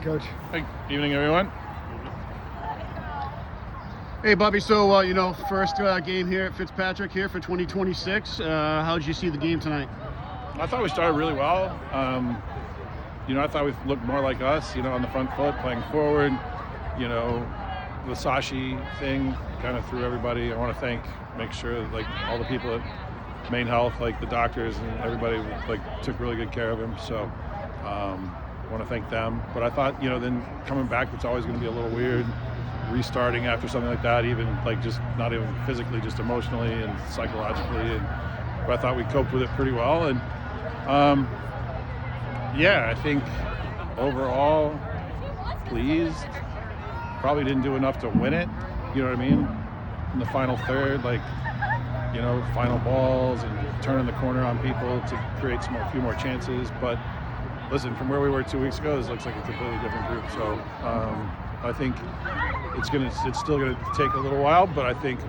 Coach. Hey, evening, everyone. Hey, Bobby. So, first game here at Fitzpatrick here for 2026. How did you see the game tonight? I thought we started really well. I thought we looked more like us, on the front foot, playing forward. The Sashi thing kind of threw everybody. I want to make sure that, all the people at Maine Health, the doctors and everybody, took really good care of him. So, I want to thank them. But I thought, then coming back, it's always going to be a little weird. Restarting after something like that, even just not even physically, just emotionally and psychologically, but I thought we coped with it pretty well. And I think overall pleased. Probably didn't do enough to win it, you know what I mean, in the final third, final balls and turning the corner on people to create a few more chances. But listen, from where we were 2 weeks ago, this looks like a completely different group. So I think it's still gonna take a little while, but I think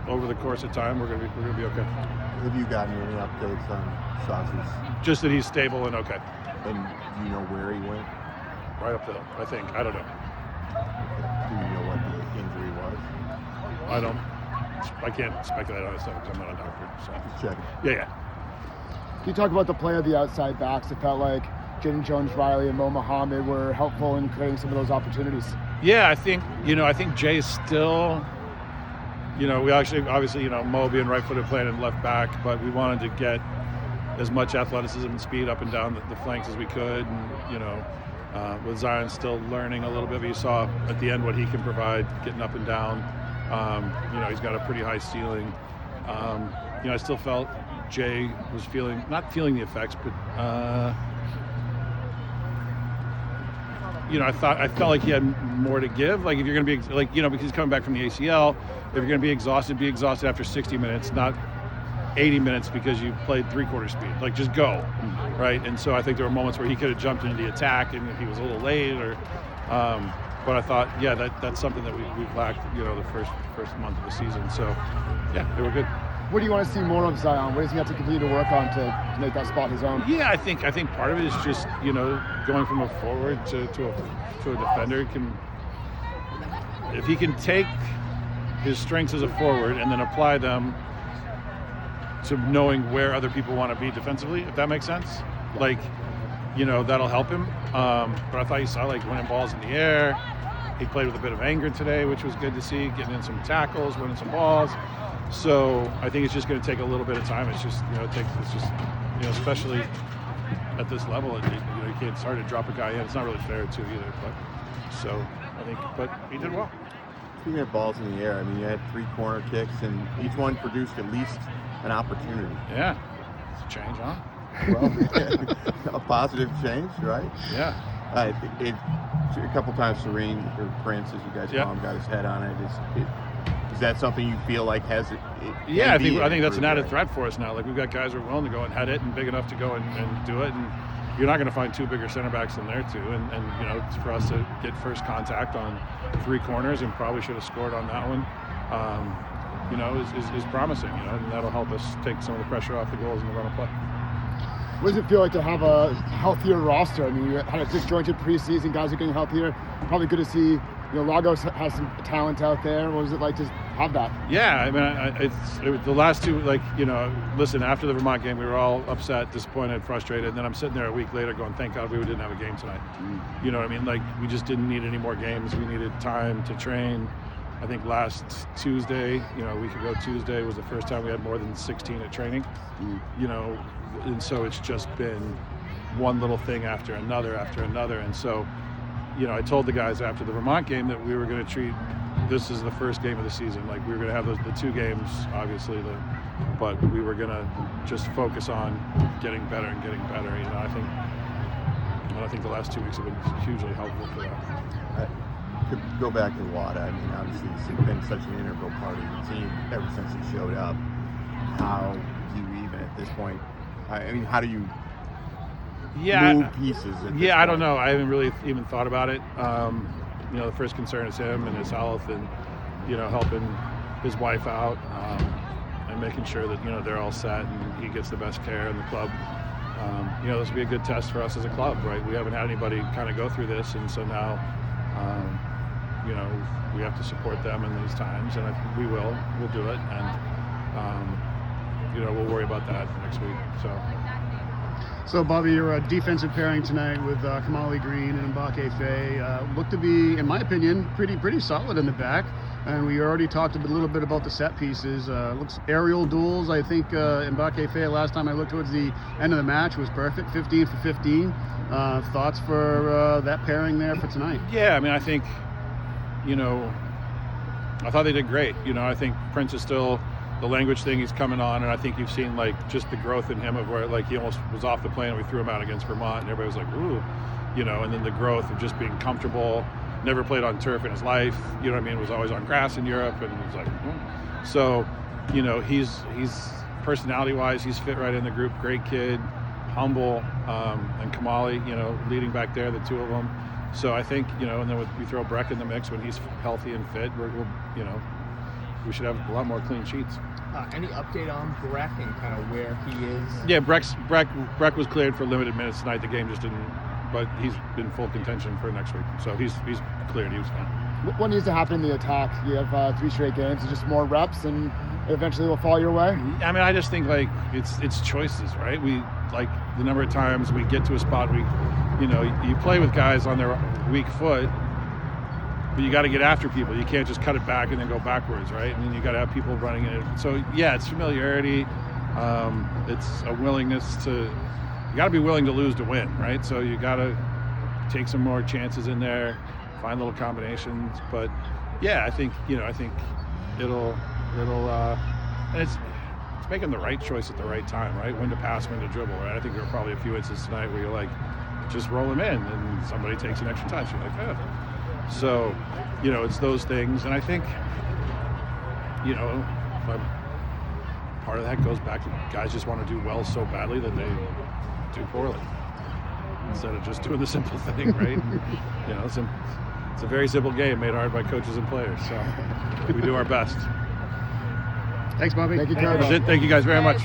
over the course of time we're gonna be okay. Have you gotten any updates on Sauce's? Just that he's stable and okay. And do you know where he went? Right up the hill, I think. I don't know. Do you know what the injury was? I can't speculate on this stuff because I'm not a doctor. So. Just checking. Yeah. Can you talk about the play of the outside backs? It felt like Jaden Jones-Riley and Mo Muhammad were helpful in creating some of those opportunities. Yeah, I think Jay's still, we actually, obviously, Mo being right-footed playing in left back, but we wanted to get as much athleticism and speed up and down the flanks as we could. And, with Zion still learning a little bit, but you saw at the end what he can provide, getting up and down. He's got a pretty high ceiling. I still felt Jay was not feeling the effects, but I felt like he had more to give. If you're going to be because he's coming back from the ACL, if you're going to be exhausted after 60 minutes, not 80 minutes because you played three-quarter speed. Just go, right? And so I think there were moments where he could have jumped into the attack and he was a little late, but I thought, that's something that we've lacked, the first month of the season. So, they were good. What do you want to see more of Zion? What does he have to continue to work on to make that spot his own? Yeah, I think part of it is just going from a forward to a defender. If he can take his strengths as a forward and then apply them to knowing where other people want to be defensively, if that makes sense, that'll help him. But I thought you saw winning balls in the air. He played with a bit of anger today, which was good to see. Getting in some tackles, winning some balls. So I think it's just going to take a little bit of time. It's just, especially at this level, you can't start to drop a guy in. It's not really fair to either. But he did well. Speaking of balls in the air, you had 3 corner kicks, and each one produced at least an opportunity. Yeah, it's a change, huh? Well, a positive change, right? Yeah. A couple times Serene, or Prince, as you guys call him, got his head on it. Is that something you feel like has it? I think that's an added threat for us now. We've got guys who are willing to go and head it and big enough to go and do it. And you're not going to find 2 bigger center backs in there too. And it's for us to get first contact on 3 corners, and probably should have scored on that one. Is promising. And that'll help us take some of the pressure off the goals in the run of play. What does it feel like to have a healthier roster? You had a disjointed preseason, guys are getting healthier. Probably good to see, Lagos has some talent out there. What was it like to have that? Yeah, it was the last 2, listen, after the Vermont game, we were all upset, disappointed, frustrated. And then I'm sitting there a week later going, thank God we didn't have a game tonight. You know what I mean? We just didn't need any more games. We needed time to train. I think last Tuesday, a week ago Tuesday, was the first time we had more than 16 at training. And so it's just been one little thing after another. And so, I told the guys after the Vermont game that we were going to treat this as the first game of the season. We were going to have the 2 games, obviously, but we were going to just focus on getting better. I think the last 2 weeks have been hugely helpful for that. To go back to Wada, obviously he's been such an integral part of the team ever since he showed up. How do you even at this point? How do you move pieces? I don't know. I haven't really even thought about it. The first concern is him and his health, and helping his wife out, and making sure that they're all set and he gets the best care in the club. this will be a good test for us as a club, right? We haven't had anybody kind of go through this, and so now, we have to support them in these times, and we'll do it, and we'll worry about that next week. So Bobby, your defensive pairing tonight with Kamali Green and Mbake Faye looked to be, in my opinion, pretty solid in the back. And we already talked a little bit about the set pieces. Looks aerial duels. I think Mbake Faye, last time I looked towards the end of the match, was perfect, 15 for 15. Thoughts for that pairing there for tonight? Yeah, I mean, I think, I thought they did great. I think Prince is still, the language thing he's coming on, and I think you've seen just the growth in him of where he almost was off the plane and we threw him out against Vermont and everybody was like, ooh, and then the growth of just being comfortable, never played on turf in his life, was always on grass in Europe, and it was like, so, he's personality wise, he's fit right in the group, great kid, humble, and Kamali, leading back there, the two of them. So I think, and then we throw Breck in the mix when he's healthy and fit, we should have a lot more clean sheets. Any update on Breck and kind of where he is? Yeah, Breck was cleared for limited minutes tonight. The game just didn't, but he's in full contention for next week. So he's cleared. He was fine. What needs to happen in the attack? You have 3 straight games, it's just more reps, and eventually will fall your way. I mean, I just think it's choices, right? We the number of times we get to a spot you play with guys on their weak foot. But you got to get after people. You can't just cut it back and then go backwards, right? And then you got to have people running in it. So yeah, it's familiarity. It's a willingness to. You got to be willing to lose to win, right? So you got to take some more chances in there, find little combinations. But yeah, I think it'll and it's making the right choice at the right time, right? When to pass, when to dribble, right? I think there were probably a few instances tonight where you're just roll them in, and somebody takes an extra touch. You're like, oh. So, it's those things, and I think, part of that goes back to guys just want to do well so badly that they do poorly instead of just doing the simple thing, right? It's a very simple game made hard by coaches and players. So we do our best. Thanks, Bobby. Thank you, Coach. That's it. Thank you guys very much.